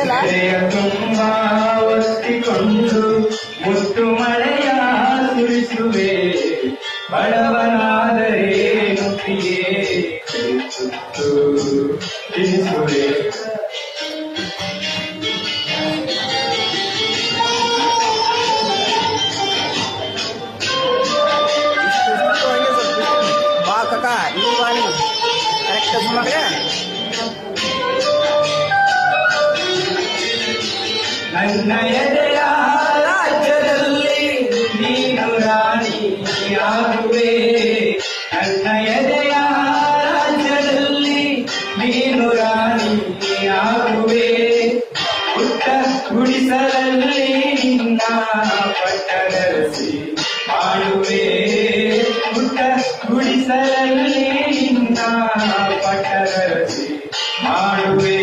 ಕೆರೆಯ ತುಂಬ ಒತ್ತಿಕೊಂಡು ಮುತ್ತು ಮಳೆಯ ಸುರಿಸುವೆ ಬಡವನಾದರೆ ಮುತ್ತಿಗೆ ತಿಳಿಸುವೆ ನನ್ನ ಎದೆಯ ರಾಜ್ಯದಲ್ಲಿ ನೀನು ರಾಣಿಯಾಗುವೆ ನನ್ನ ಎದೆಯ ರಾಜ್ಯದಲ್ಲಿ ನೀನು ರಾಣಿಯಾಗುವೆ ಪುಟ್ಟ ಗುಡಿಸಲಲ್ಲಿ ನಿನ್ನ ಪಟ್ಟದರಸಿ ಮಾಡುವೆ ಪುಟ್ಟ ಗುಡಿಸಲಲ್ಲಿ ನಿನ್ನ ಪಟ್ಟದರಸಿ ಮಾಡುವೆ